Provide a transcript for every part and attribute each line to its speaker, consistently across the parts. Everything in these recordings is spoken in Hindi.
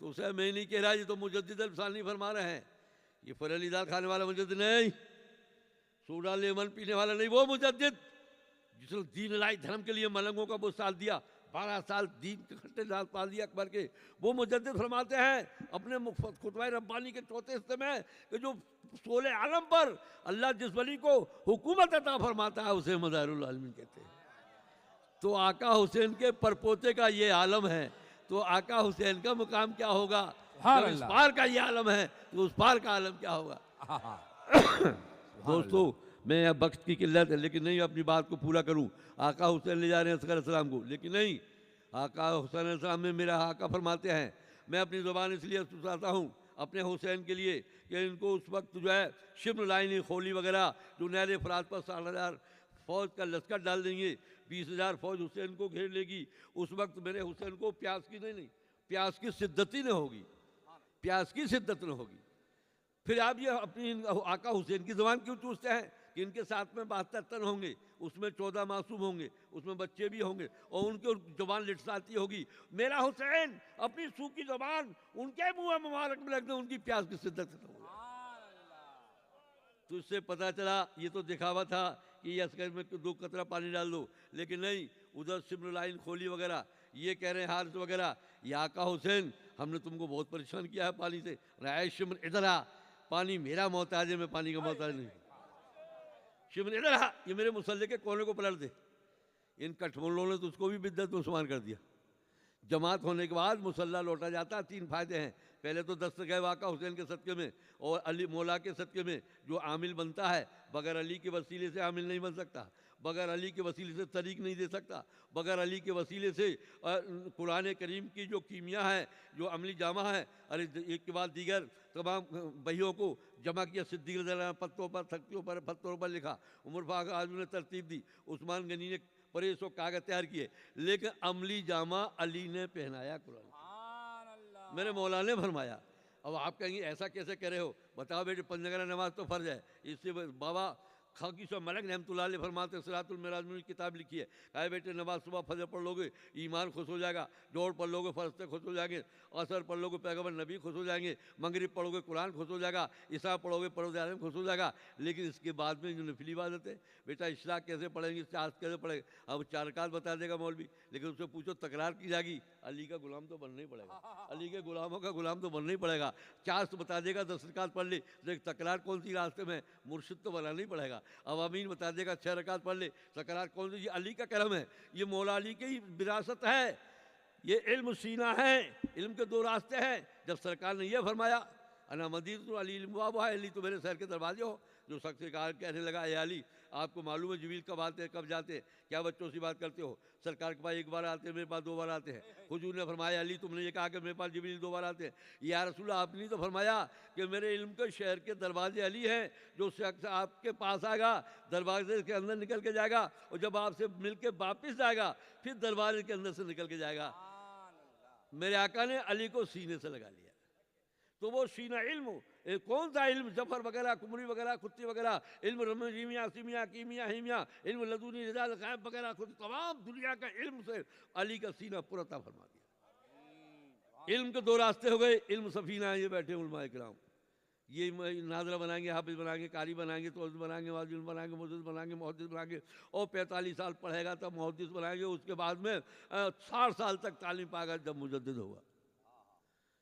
Speaker 1: तो उसे मैं नहीं कह रहा, ये तो मुजद्दिद अल्फसानी फरमा रहे हैं, ये फरली दाल खाने वाला मुजद्दिद नहीं, सोडा लेमन पीने वाला नहीं, वो मुजद्दिद जिसने दीन लाई धर्म के लिए मलंगों का वो साल दिया, 12 साल दीन के खट्टे दाल पाल दिया अकबर के, वो मुजद्दिद फरमाते हैं अपने खुतबा रब्बानी के चौथे हिस्से में कि जो सोले आलम पर अल्लाह जिस वली को हुकूमत अता फरमाता है उसे मज़ारुल आलमीन कहते हैं। तो आका हुसैन के परपोते का ये आलम है, तो आका हुसैन का मुकाम क्या होगा? जब इस पार का ये आलम है तो उस पार का आलम क्या होगा? दोस्तों, मैं अब वक्त की किल्लत है लेकिन नहीं अपनी बात को पूरा करूं। आका हुसैन ले जा रहे हैं असगर सलाम को, लेकिन नहीं, आका हुसैन सलाम में मेरा आका फरमाते हैं, मैं अपनी ज़ुबान इसलिए सुनाता हूँ अपने हुसैन के लिए कि इनको उस वक्त जो है शिब्र लाइनी खोली वगैरह जो नहर फरात पर 60,000 फौज का लश्कर डाल देंगे, 20,000 फौज हुसैन को घेर लेगी, उस वक्त मेरे हुसैन को प्यास की नहीं प्यास की शिद्दत ही न होगी, प्यास की शिद्दत न होगी। फिर आप ये अपनी आका हुसैन की ज़बान क्यों चूसते हैं कि इनके साथ में 72 तन होंगे, उसमें 14 मासूम होंगे, उसमें बच्चे भी होंगे और उनकी ज़बान लिटसाती होगी। मेरा हुसैन अपनी सूखी ज़बान उनके मुँह मुबारक में रख दे, उनकी प्यास की शिद्दत खत्म हो जाए। तो इससे पता चला ये तो दिखावा था कि ये अस्कर में 2 कतरा पानी डाल दो, लेकिन नहीं, उधर सिमर लाइन खोली वगैरह ये कह रहे हैं हारिस वगैरह, या आका हुसैन हमने तुमको बहुत परेशान किया है पानी से, राय शिमर इधर आ, पानी मेरा मोहताज है, मैं पानी का मोहताज नहीं। शिमर इधर आ, ये मेरे मुसल्ले के कोने को पलट दे। इन कठमुल्लों ने तो उसको भी बिद्दत मुसलमान कर दिया। जमात होने के बाद मुसल्ला लौटा जाता। 3 फायदे हैं, पहले तो दस्तगह आका हुसैन के सदक़े में और अली मौला के सदक़े में जो आमिल बनता है, बगैर अली के वसीले से आमिल नहीं बन सकता, बगैर अली के वसीले से तरीक़ नहीं दे सकता, बगैर अली के वसीले से कुरान करीम की जो कीमिया है, जो अमली जामा है, अरे एक के बाद दीगर तमाम बहियों को जमा किया, सिद्दीक़ पत्तों पर तख्तियों पर पत्तों पर लिखा, उमर फारूक आज़म ने तरतीब दी, उस्मान गनी ने परेश और कागज तैयार किए, लेकिन अमली जामा अली ने पहनाया कुरान। मेरे मौला ने फरमाया। अब आप कहेंगे ऐसा कैसे कह रहे हो, बताओ बेटे, 5 वक़्त नमाज तो फ़र्ज है। इससे बाबा खाकी साहब मलक रहमतुल्लाह अलैह फरमाते सिरातुल मिराज में किताब लिखी है, कहा बेटे नमाज सुबह फजर पढ़ लोगे ईमान खुश हो जाएगा, जोड़ पढ़ लोगे फरिश्ते खुश हो जाएंगे, असर पढ़ लोगे पैगम्बर नबी खुश हो जाएंगे, मगरिब पढ़ोगे कुरान खुश हो जाएगा, इशा पढ़ोगे परवरदिगार आलम खुश हो जाएगा। लेकिन इसके बाद में जो नफिली इबादत है बेटा, इशरा कैसे पढ़ेंगे, चार कैसे पढ़ेंगे, अब 4 रकात बता देगा मौलवी, लेकिन उससे पूछो तकरार की जाएगी, अली का गुलाम तो बनना ही पड़ेगा, अली के गुलामों का गुलाम तो बनना ही पड़ेगा। 4 तो बता देगा 10 रकात पढ़ ले, लेकिन तकरार कौन सी रास्ते में, मुर्शिद तो बनाना ही पड़ेगा। अब अमीन बता देगा 6 रकात पढ़ ले, तकरार कौन सी, ये अली का करम है, ये मौला अली की ही विरासत है, ये इल्म सीना है, इल्म के 2 रास्ते हैं। जब सरकार ने यह फरमाया अना मदीन तो अली अली तो मेरे शहर के दरवाजे हो, जो शख्स से कहा कहने लगा ए अली आपको मालूम है जिब्रील कब आते हैं कब जाते हैं, क्या बच्चों से बात करते हो, सरकार के पास 1 बार आते हैं, मेरे पास 2 बार आते हैं। हुजूर ने फरमाया अली तुमने ये कहा कि मेरे पास जिब्रील 2 बार आते हैं, या रसूल आपने तो फरमाया कि मेरे इल्म के शहर के दरवाजे अली हैं, जो शख्स आपके पास आएगा दरवाजे के अंदर निकल के जाएगा, और जब आपसे मिल के वापिस जाएगा फिर दरवाजे के अंदर से निकल के जाएगा। मेरे आका ने अली को सीने से लगा लिया। तो वो सीना इल्म कौन सा इल्म, जफर वगैरह कुमरी वगैरह खुत्ती वगैरह, इल्म रमीमिया सीमिया कीमिया हिमिया, इल्म लदूनी रिजाल गायब वगैरह, खुद तमाम दुनिया का इल्म से अली का सीना पुरता फरमा दिया। इल्म के 2 रास्ते हो गए, इल्म सफीना है, ये बैठे उलमाए किराम, ये नाजरा बनाएंगे, हाफिज बनाएंगे, कारी बनाएंगे, तो बनाएंगे, वाजिल बनाएंगे, मुहद्दिस बनाएंगे, मुहद्दिस बनाएंगे, और 45 साल पढ़ेगा तब मुहद्दिस बनाएंगे, उसके बाद में 60 साल तक तालीम पाएगा जब मुजद्दिद होगा,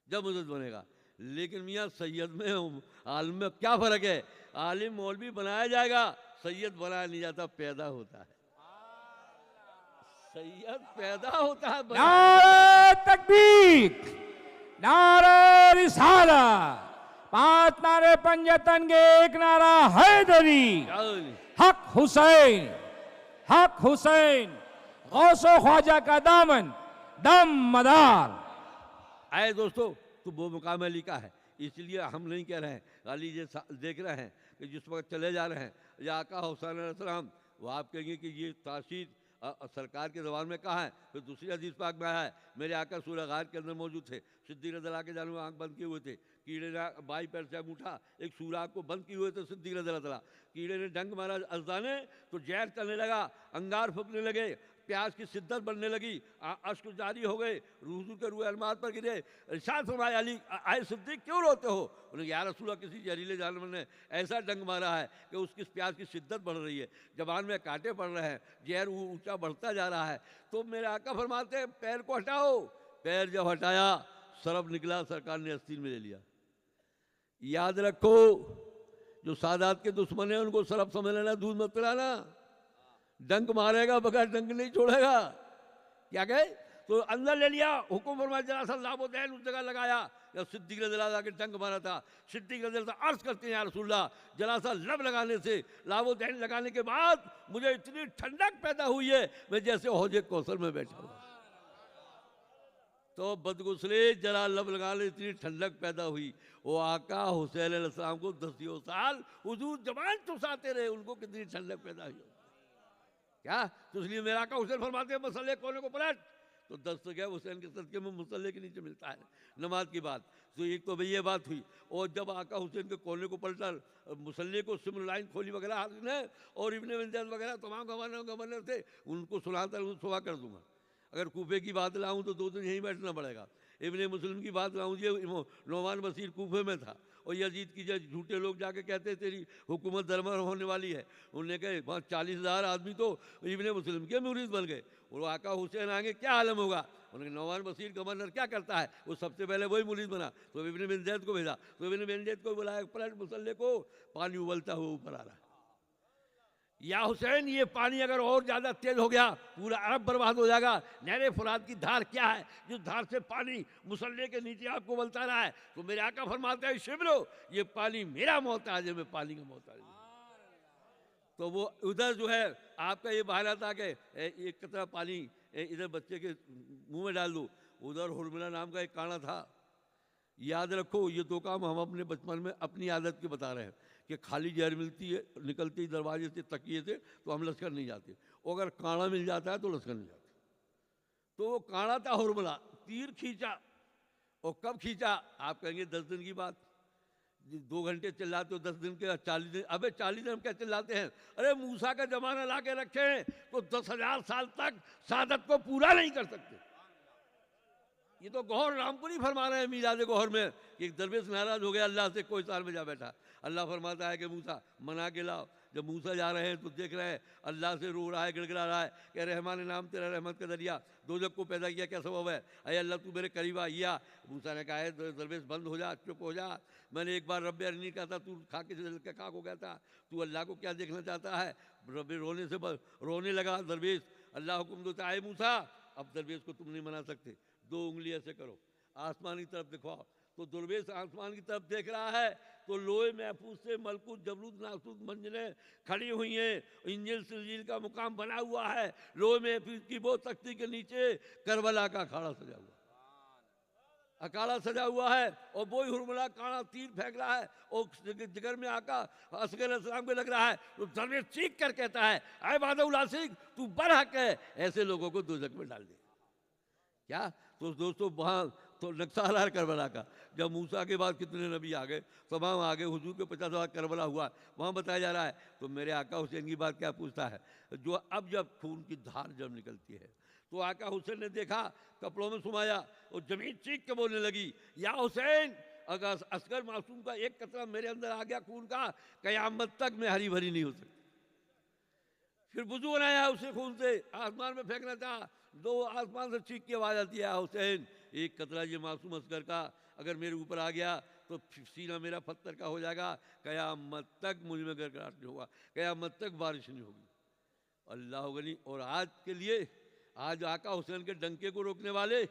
Speaker 1: जब मुजद्दिद बनेगा। लेकिन मियाँ सैयद में आलिम में क्या फ़र्क है, आलिम मौलवी बनाया जाएगा, सैयद बनाया नहीं जाता, पैदा होता है, सैयद पैदा होता है।
Speaker 2: नारे तकबीर, नारे रिसालत, 5 नारे पंजतन के 1 नारा हैदरी, हक हुसैन, हक हुसैन, गौसो ख्वाजा का दामन दम मदार।
Speaker 1: आए दोस्तों, तो वो मुकाम अली का है, इसलिए हम नहीं कह रहे हैं, अली ये देख रहे हैं कि जिस वक्त चले जा रहे हैं या आका हुसैन अलैहिस्सलाम, वो आप कहेंगे कि ये तासीर सरकार के ज़बान में कहा है, फिर दूसरी हदीस पाक में आया है, मेरे आका सूरह गार के अंदर मौजूद थे, सिद्दीक़ रज़ियल्लाहु अन्हु के जानब आँख बंद किए हुए थे, कीड़े ने बाई पैर से उठा, एक सूरा को बंद किए हुए थे सिद्दीक़ रज़ियल्लाहु अन्हु, कीड़े ने डंक मारा अज़दा ने तो जहर चलने लगा, अंगार फूकने लगे, प्यास की शिद्दत बढ़ने लगी, अश्क जारी हो गए, हुजूर के रूह अलमात पर गिरे। इरशाद फरमाया, अली आए सिद्दीक क्यों रोते हो? उन्होंने, या रसूलल्लाह, किसी जहरीले जानवर ने ऐसा डंक मारा है कि उसकी प्यास की शिद्दत बढ़ रही है, जबान में कांटे पड़ रहे हैं, जहर ऊंचा बढ़ता जा रहा है। तो मेरे आका फरमाते हैं, पैर को हटाओ। पैर जब हटाया, सरफ निकला, सरकार ने आस्तीन में ले लिया। याद रखो, जो सादात के दुश्मन है उनको सरफ समझ लेना, दूध मत पिलाना। डंक मारेगा, बगैर डंक नहीं छोड़ेगा। क्या कहे? तो अंदर ले लिया, हुक्म फरमाया, जरा सा लाबोदैन उस जगह लगाया जब सिद्दीक रज़ियल्लाहु के डंक मारा था। सिद्दीक रज़ियल्लाहु अर्ज करते हैं, या रसूलल्लाह, जरा सा लब लगाने से, लाबोदैन लगाने के बाद मुझे इतनी ठंडक पैदा हुई है, मैं जैसे हौजे कौसर में बैठा हुआ। तो बदगुसले जरा लब लगाने इतनी ठंडक पैदा हुई। वो आका हुसैन अलैहिस्सलाम को 10 साल हुजूर जबान चुसाते रहे, उनको कितनी ठंडक पैदा हुई। क्या? तो इसलिए मेरा आका हुसैन फरमाते हैं, मसल्ले कोने को पलट। तो दस्तगीर हुसैन के सदके में मुसल्ले के नीचे मिलता है नमाज की बात। तो एक तो भाई ये बात हुई। और जब आका हुसैन के कोने को पलटा, मुसल्ले को सिमर लाइन खोली वगैरह हाथ ने, और इब्ने विंध्यास वगैरह तमाम गवर्नर थे, उनको सुनाता उनको सुबह कर दूंगा। अगर कूफे की बात लाऊं तो 2 दिन यहीं बैठना पड़ेगा। इब्ने मुस्लिम की बात लाऊं, ये नौमान बशीर कूफे में था, और यजीद की जो झूठे लोग जाके कहते तेरी हुकूमत दरबार होने वाली है, उन्होंने कहे वहाँ 40,000 आदमी तो इब्ने मुस्लिम के मुरीद बन गए। और आका हुसैन आगे क्या आलम होगा? उन्होंने, नौमान बशीर गवर्नर क्या करता है? वो सबसे पहले वही मुरीद बना। तो इब्ने बिन ज़ैद को भेजा, तो इब्ने बिन ज़ैद को बुलाया, पलट मुसल्ले को, पानी उबलता हुआ ऊपर आ रहा है। या हुसैन, ये पानी अगर और ज्यादा तेज हो गया, पूरा अरब बर्बाद हो जाएगा। नहरे फुरात की धार क्या है, जिस धार से पानी मुसल्ले के नीचे आपको उबलता रहा है? तो मेरे आका फरमाते हैं, शिबरो, ये पानी मेरा मोहताज है, मैं पानी का मोहताज हूं। तो वो उधर जो है आपका ये बहाना था कि एक कतरा पानी इधर बच्चे के मुंह में डाल दो। उधर हुरमिला नाम का एक काना था। याद रखो, ये 2 काम हम अपने बचपन में अपनी आदत के बता रहे हैं कि खाली जहर मिलती है, निकलती दरवाजे से, तकिए से, तो हम लश्कर नहीं जाते। और अगर काड़ा मिल जाता है तो लश्कर नहीं जाते। तो वो काड़ा था हुरमिला, तीर खींचा। और कब खींचा? आप कहेंगे 10 दिन की बात। 2 घंटे चिल्लाते हो, 10 दिन के 40 दिन। अबे 40 दिन क्या चिल्लाते हैं? अरे मूसा का जमाना ला के रखे तो 10,000 साल तक सादत को पूरा नहीं कर सकते। ये तो गौहर रामपुरी फरमा रहे हैं मीलाद गौहर में कि एक दरवेश नाराज हो गया अल्लाह से, कोई साल में जा बैठा। अल्लाह फरमाता है कि मूसा मना के लाओ। जब मूसा जा रहे हैं तो देख रहे हैं अल्लाह से रो रहा है, गिड़गिड़ा रहा है कि रहमान नाम तेरा, रहमत का दरिया, दोजख को पैदा किया, क्या सबब है? अरे अल्लाह तू मेरे करीब आइया। मूसा ने कहा है दरवेश बंद हो जा, चुप हो जा। मैंने एक बार रब्बे अरनी कहा था, तू खा के खाक हो गया था। तू अल्लाह को क्या देखना चाहता है? रब्बे रोने लगा दरवेश। अल्लाह हुक्म देता है, मूसा अब दरवेश को तुम नहीं मना सकते, 2 उंगली ऐसे करो, आसमान की तरफ दिखाओ। तो दरवेश आसमान की तरफ देख रहा है तो लोहे महफूज से मलकूत जबरूद नासूद मंजिलें खड़ी हुई हैं, इंजिल सिलजिल का मुकाम बना हुआ है। लोहे महफूज की वो तख्ती के नीचे करबला का अखाड़ा सजा हुआ, अखाड़ा सजा हुआ है। और वो ही हुरमिला काड़ा तीर फेंक रहा है और जिगर में आका असगर अलैहिस्सलाम को लग रहा है। तो दरवेश चीख कर कहता है, अय बादउल आसिक, तू बरहक है, ऐसे लोगों को दोजख में डाल दे। क्या? तो दोस्तों वहाँ तो नक्शा हलाल करबला का, जब मूसा के बाद कितने नबी आ गए, तमाम आ गए, हुजूर के 50 करबला हुआ, वहाँ बताया जा रहा है। तो मेरे आका हुसैन की बात क्या पूछता है? जो अब जब खून की धार जब निकलती है तो आका हुसैन ने देखा, कपड़ों में सुमाया और जमीन चीख के बोलने लगी, या हुसैन, अगर असगर मासूम का एक कतरा मेरे अंदर आ गया खून का, कयामत तक मैं हरी भरी नहीं हो सकती। फिर वुज़ू बनाया उसे खून से, आसमान में फेंकना था। 2 आसमान से चीख की आवाज़ आती है, हुसैन एक कतरा ये मासूम असगर का अगर मेरे ऊपर आ गया तो सीना मेरा पत्थर का हो जाएगा, कयामत तक मुझ में गड़गड़ाहट नहीं होगा, कयामत तक बारिश नहीं होगी। अल्लाह गनी। और आज के लिए, आज आका हुसैन के डंके को रोकने वाले,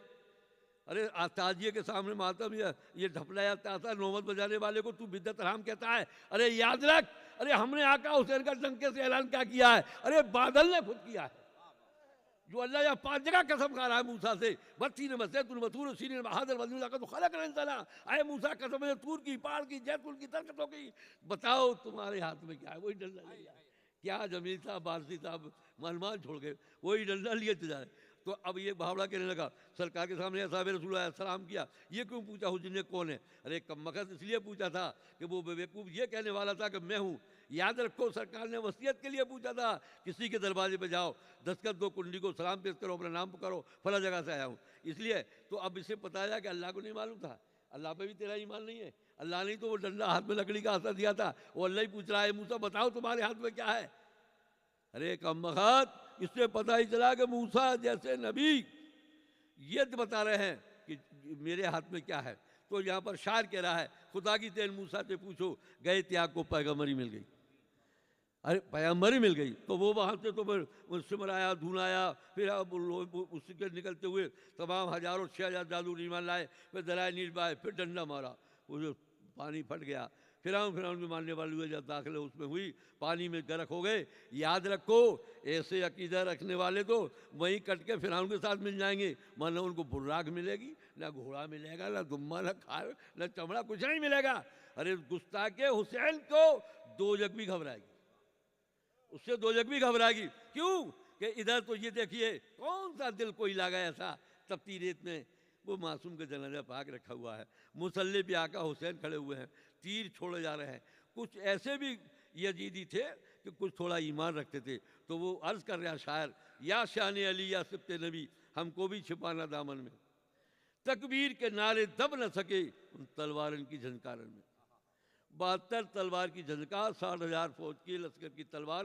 Speaker 1: अरे ताजिए के सामने मातम ये ढपलाया तासा नौबत बजाने वाले को तू बिद्दत हराम कहता है। अरे याद रख, अरे हमने आका हुसैन का डंके से ऐलान क्या किया है? अरे बादल ने खुद किया है। जो अल्लाह या 5 जगह कसम खा रहा है मूसा से, बत्तीन मसैतुन वतूर सीन बहादुर वजूला का तो खलक इंसाना। आए मूसा कसम है तूर की, पहाड़ की, जैतून की, दरख्तों की, बताओ तुम्हारे हाथ में क्या है? वही डंडा ले जाए। क्या जमील साहब, बारसी साहब मनमान छोड़ गए, वही डंडा लिए जा रहे। तो अब ये भावड़ा कहने लगा, सरकार के सामने साहब रसूल सलाम किया, ये क्यों पूछा हुजूर ने कौन है? अरे कमबख्त इसलिए पूछा था कि वो बेवकूफ़ ये कहने वाला था कि मैं हूँ। याद रखो, सरकार ने वसीयत के लिए पूछा था, किसी के दरवाजे पे जाओ, दस्तखत दो, कुंडी को सलाम पेश करो, अपना नाम पुकारो, फला जगह से आया हूँ। इसलिए तो अब इसे बताया कि अल्लाह को नहीं मालूम था, अल्लाह पे भी तेरा ईमान नहीं है। अल्लाह ने तो वो डंडा हाथ में लकड़ी का असर दिया था, वो अल्लाह ही पूछ रहा है मूसा बताओ तुम्हारे हाथ में क्या है? अरे कमबख्त, इससे पता ही चला कि मूसा जैसे नबी ये बता रहे हैं कि मेरे हाथ में क्या है। तो यहाँ पर शायर कह रहा है, खुदा की तेन मूसा से पूछो, गए त्याग को पैगम्बरी मिल गई। अरे पैगम्बरी मिल गई तो वो वहाँ से तो फिर सिमर आया, धून आया, फिर अब उसके निकलते हुए तमाम हजारों 6000 जादू ईमान लाए, फिर दलाए नील पाए, फिर डंडा मारा, वो जो पानी फट गया। फिर भी मानने वाले हुए, जब दाखिल उसमें हुई पानी में गर्क हो गए। याद रखो, ऐसे अकीदा रखने वाले तो वहीं कट के फिरौन के साथ मिल जाएंगे, वरना उनको बुर्राक मिलेगी, ना घोड़ा मिलेगा, ना दुम्मा, ना खार, ना चमड़ा, कुछ नहीं मिलेगा। अरे गुस्ताखे हुसैन को दोजख भी घबराएगी, उससे दोजख भी घबराएगी। क्यों कि इधर तो ये देखिए कौन सा दिल कोई लागा ऐसा तपती रेत में, वो मासूम का जनाजा पाक रखा हुआ है, मुसल्ले पे आका हुसैन खड़े हुए हैं, तीर छोड़े जा रहे हैं। कुछ ऐसे भी यजीदी थे कि कुछ थोड़ा ईमान रखते थे, तो वो अर्ज़ कर रहा शायर, या शान अली या सिब्ते नबी, हमको भी छिपाना दामन में, तकबीर के नारे दब न सके उन तलवारन की झनकारन में। 72 तलवार की झनकार, 60,000 फौज की लश्कर की तलवार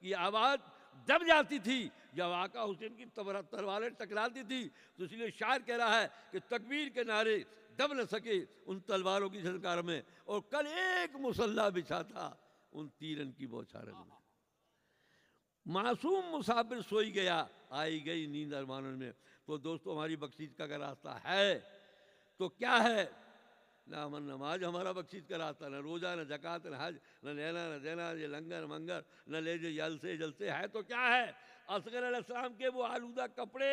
Speaker 1: की आवाज़ दब जाती थी जब आका हुसैन की तलवारें टकराती थी। तो इसलिए शायर कह रहा है कि तकबीर के नारे दब न सके उन तलवारों की झनकार में, और कल एक मुसल्ला बिछा था उन तीरन की बौछारन में। मासूम मुसाफिर सोई गया, आई गई नींद अरमानन में। तो दोस्तों, हमारी बख्शीश का अगर रास्ता है तो क्या है? ना अमन नमाज हमारा बख्शीश का रास्ता, न रोज़ा, न ज़कात, न हज, न लेना न देना, ये लंगर मंगर, न ले जे जलसे जलसे है तो क्या है? असगर अलैहिस्सलाम के वो आलूदा कपड़े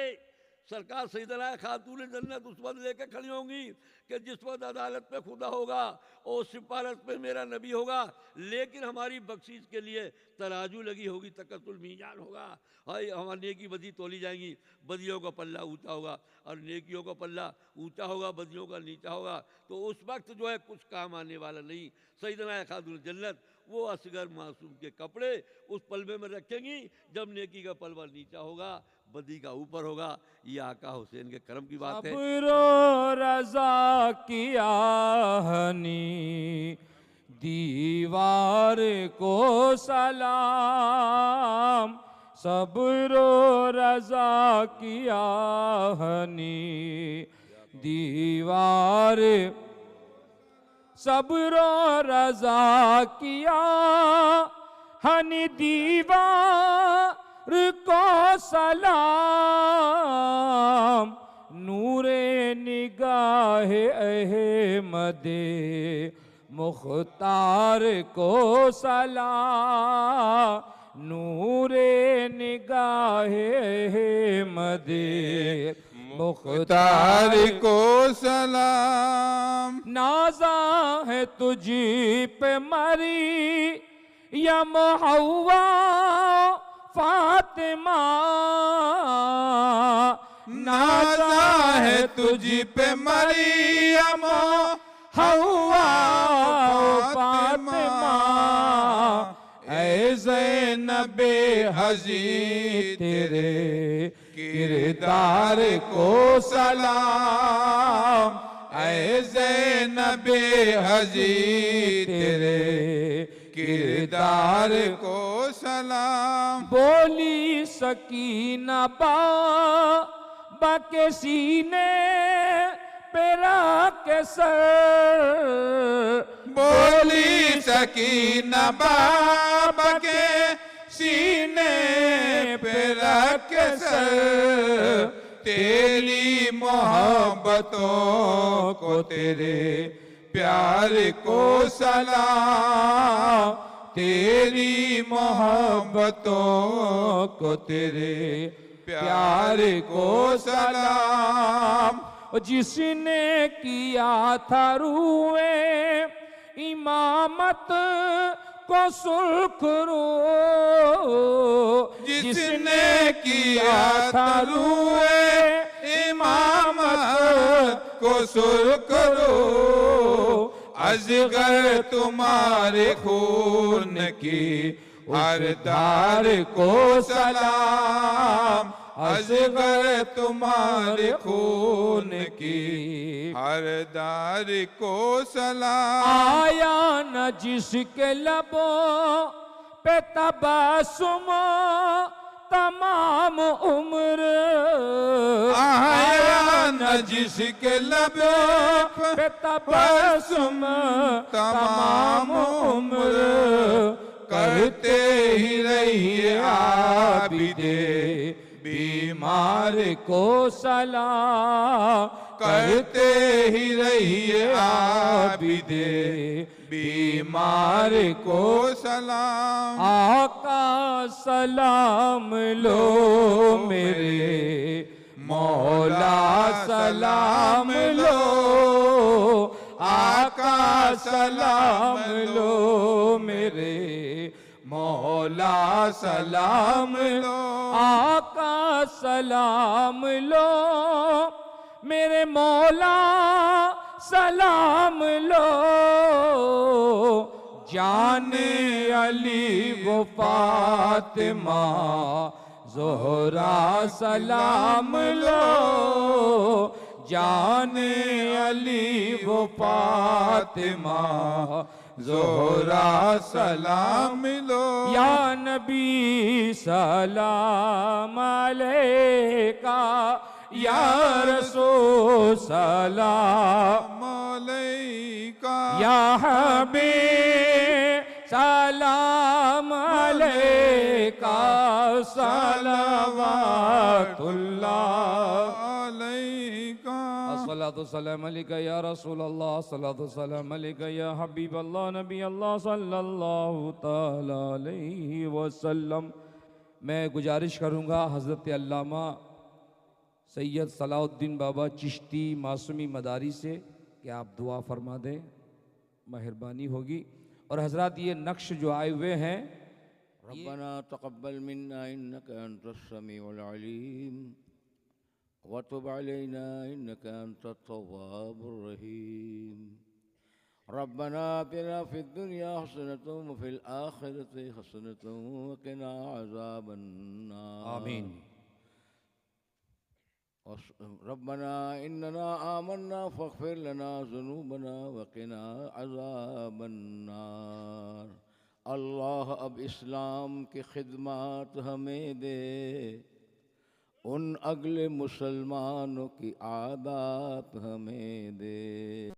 Speaker 1: सरकार सैयदना खातून जन्नत उस वक्त लेकर खड़ी होंगी कि जिस वक्त अदालत पे खुदा होगा और सिफारत पे मेरा नबी होगा, लेकिन हमारी बख्शीश के लिए तराजू लगी होगी, तकतुल मीजान होगा। हाय, हमारी नेकी बदी तोली जाएंगी, बदियों का पल्ला ऊंचा होगा और नेकियों का पल्ला ऊंचा होगा, बदियों का नीचा होगा। तो उस वक्त जो है कुछ काम आने वाला नहीं। सैयदना खातून जन्नत वो असगर मासूम के कपड़े उस पलवे में रखेंगी जब नेकी का पलवा नीचा होगा, बदी का ऊपर होगा। ये आका हुसैन के करम की बात है।
Speaker 2: सब्रो रजा की आहनी दीवार को सलाम, सब्रो रजा की आहनी दीवार, सब्रो रजा किया हनी दीवार को सलाम, नूरे निगाहे अहमदे मुख्तार को सलाम, नूरे निगाहे अहमदे
Speaker 3: मुख्तार को सलाम।
Speaker 2: नाज़ा है तुझी पे मरी यम हव्वा फातिमा,
Speaker 3: नाज़ा है तुझी पे मरियम हव्वा फातिमा, ऐ ज़ैनबे हज़ी तेरे किरदार को सलाम, ऐ ज़ैनबे हज़ी तेरे किरदार को सलाम।
Speaker 2: बोली सकीना बाबा के सीने पे रख के सर,
Speaker 3: बोली सकीना बाबा के सीने पे रख के सर, तेरी मोहब्बतों को तेरे प्यार को सलाम, तेरी मोहब्बतों को तेरे प्यार को सलाम।
Speaker 2: जिसने किया था रूए इमामत को सुरखरू
Speaker 3: जिसने किया था रूए इमामत को सुरखरू, अजगर तुम्हारे खून की हर धार को सलाम, अजगर तुम्हारे खून की हर धार को सलाम।
Speaker 2: आया न जिसके लबों पे तबस्सुम तमाम उम्र,
Speaker 3: आया न जिसके लबों
Speaker 2: पे तबस्सुम
Speaker 3: तमाम उम्र, करते ही रहिए आबिदे
Speaker 2: बीमार को सलाम,
Speaker 3: करते ही रहिए आबिदे बीमार को सलाम।
Speaker 2: आका सलाम लो मेरे मौला सलाम लो, आका सलाम लो मेरे मौला सलाम लो, आका सलाम लो मेरे मौला सलाम लो। जाने अली वो फातिमा ज़ोहरा सलाम लो, जाने अली वो फातिमा ज़ोहरा सलाम
Speaker 3: लो।
Speaker 2: या नबी सलाम अलैका, या रसूल सलाम
Speaker 3: अलैका,
Speaker 2: या हबीब सलाम अलैका, सलावतुल्लाह
Speaker 3: अलैका।
Speaker 2: अस्सलातु सलाम अलैका या रसूल अल्लाह, अस्सलातु सलाम अलैका या हबीब अल्लाह, नबी अल्लाह सल्लल्लाहु ताला अलैहि वसल्लम। मैं गुजारिश करूँगा हज़रत अल्लामा सैयद सलाउद्दीन बाबा चिश्ती मासूमी मदारी से कि आप दुआ फरमा दें, मेहरबानी होगी। और हजरत ये नक्श जो आए हुए हैं,
Speaker 1: रब्बना तक़ब्बल मिन्ना इन्नका अंतस समीउल अलीम व तुब अलैना इन्नका अंतत तव्वाबुर रहीम। रब्बना आतिना फिद दुनिया हसनतन व फिल आखिरति हसनतन व क़िना अज़ाबन नार।
Speaker 2: आमीन।
Speaker 1: रब्बना इन्नना आमन्ना फ़ग़फ़िर लना ज़ुनूबना व क़िना अज़ाबन नार। अल्लाह अब इस्लाम की खिदमत हमें दे, उन अगले मुसलमानों की आदत हमें दे।